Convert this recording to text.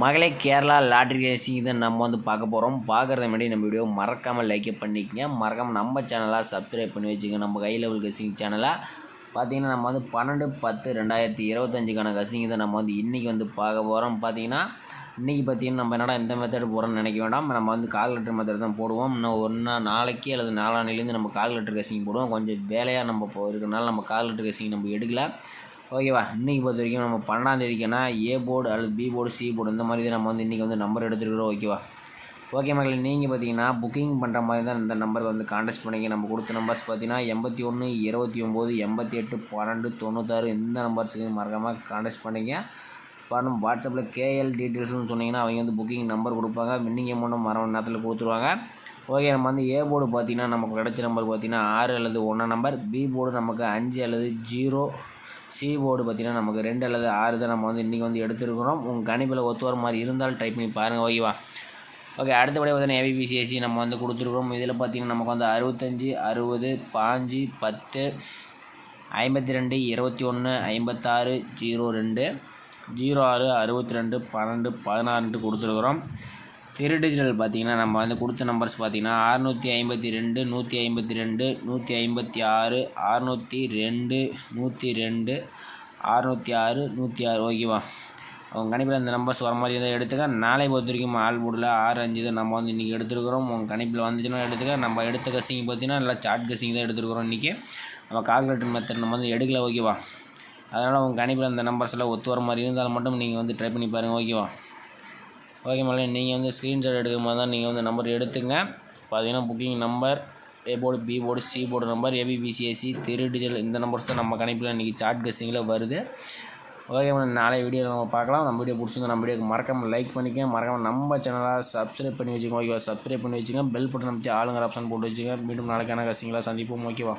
மகளே Kerala lottery racing இதை நம்ம வந்து பார்க்க போகிறோம். பார்க்குறத முன்னாடி நம்ம வீடியோ மறக்காமல் லைக் பண்ணிக்கங்க. மறக்காமல் நம்ம சேனலாக சப்ஸ்கிரைப் பண்ணி வச்சுக்கோங்க. நம்ம கை லெவல் கசிங் சேனலாக பார்த்தீங்கன்னா நம்ம வந்து 12/10/2025க்கான கசிங் இதை நம்ம வந்து இன்றைக்கி வந்து பார்க்க போகிறோம். பார்த்தீங்கன்னா இன்றைக்கி பார்த்தீங்கன்னா நம்ம என்னடா இந்த மெத்தட் போகிறோம்னு நினைக்க வேண்டாம். நம்ம வந்து கால்குலேட்டர் மெத்தட் தான் போடுவோம். இன்னும் நாளைக்கு அல்லது நாளானிலேருந்து நம்ம கால்குலேட்டர் கசிங் போடுவோம். கொஞ்சம் வேலையாக நம்ம இருக்கிறனால நம்ம கால்குலேட்டர் கசிங் நம்ம எடுக்கல. ஓகேவா, இன்றைக்கி பொறுத்த வரைக்கும் நம்ம 12ஆம் தேதிக்குன்னா ஏ போர்டு அல்லது பி போர்டு சி போர்டு இந்த மாதிரி தான் நம்ம வந்து இன்றைக்கி வந்து நம்பர் எடுத்துருக்குறோம். ஓகேவா, ஓகே மகளே, நீங்கள் பார்த்தீங்கன்னா புக்கிங் பண்ணுற மாதிரி தான் இந்த நம்பருக்கு வந்து கான்டாக்ட் பண்ணிங்க. நம்ம கொடுத்த நம்பர்ஸ் பார்த்தீங்கன்னா 81 29 88 12 96 இந்த நம்பர்ஸுக்கு மறக்காமல் கான்டாக்ட் பண்ணிங்க. பாருங்கள், வாட்ஸ்அப்பில் கேஎல் டீட்டெயில்ஸ்னு சொன்னீங்கன்னா அவங்க வந்து புக்கிங் நம்பர் கொடுப்பாங்க. வின்னிங் அமௌண்ட்டும் மர நேரத்தில் கொடுத்துருவாங்க. ஓகே, நம்ம வந்து ஏ போர்டு பார்த்தீங்கன்னா நமக்கு கிடைச்ச நம்பர் பார்த்தீங்கன்னா 6 அல்லது 1 நம்பர், பி போர்டு நமக்கு 5 அல்லது 0, சி போர்டு பார்த்தீங்கன்னா நமக்கு 2 அல்லது 6 தான் நம்ம வந்து இன்றைக்கி வந்து எடுத்துருக்கிறோம். உங்கள் கணிப்பில் ஒத்து வர மாதிரி இருந்தால் டைப் பண்ணி பாருங்கள். ஓகேவா, ஓகே, அடுத்தபடி பார்த்தீங்கன்னா ஏபிபிசிஎஸ்சி நம்ம வந்து கொடுத்துருக்குறோம். இதில் பார்த்தீங்கன்னா நமக்கு வந்து 65 60 5 10 52 21 56 02 06 62 12 16 கொடுத்துருக்குறோம். திரு டிஜிட்டல் பார்த்தீங்கன்னா நம்ம வந்து கொடுத்த நம்பர்ஸ் பார்த்தீங்கன்னா 652 152 156 602 102 606 106. ஓகேவா, அவங்க கணிப்பில் இந்த நம்பர்ஸ் வர மாதிரி இருந்தால் எடுத்துக்க. நாளை பொறுத்த வரைக்கும் ஆல் போர்டில் 6 5 தான் நம்ம வந்து இன்றைக்கி எடுத்துருக்குறோம். உங்கள் கணிப்பில் வந்துச்சுன்னா எடுத்துக்க. நம்ம எடுத்த கசிங் பார்த்தீங்கன்னா நல்லா சார்ட் கசிங் தான் எடுத்துருக்குறோம். இன்றைக்கி நம்ம கால்குலேட்டர் மெத்தட் நம்ம வந்து எடுக்கல. ஓகேவா, அதனால் உங்கள் கணிப்பில் அந்த நம்பர்ஸ் எல்லாம் ஒத்து வர மாதிரி இருந்தால் மட்டும் நீங்கள் வந்து ட்ரை பண்ணி பாருங்கள். ஓகேவா, ஓகே மேலே நீங்கள் வந்து ஸ்க்ரீன்ஷாட் எடுக்கும் போது தான் நீங்கள் வந்து நம்பர் எடுத்துங்க. பார்த்தீங்கன்னா booking number A board B board C board number ABBCSC three digital இந்த நம்பர்ஸ் தான் நம்ம கணிப்பில் இன்றைக்கி சார்ட் கசிங்கில் வருது. ஓகே மேலே, நாளை வீடியோவில் நம்ம பார்க்கலாம். நம்ம வீடியோ பிடிச்சிங்க, நம்ம வீடியோக்கு மறக்காமல் லைக் பண்ணிக்கங்க. மறக்காமல் நம்ம சேனலாக சப்ஸ்கிரைப் பண்ணி வச்சுக்கோங்க. ஓகேவா, சப்ஸ்கிரைப் பண்ணி வச்சுங்க. பெல் பட்டன் அமைச்சு ஆளுங்கிற ஆப்ஷன் போட்டு வச்சுங்க. மீண்டும் நாளைக்கான கசிங்களாக சந்திப்போம். ஓகேவா.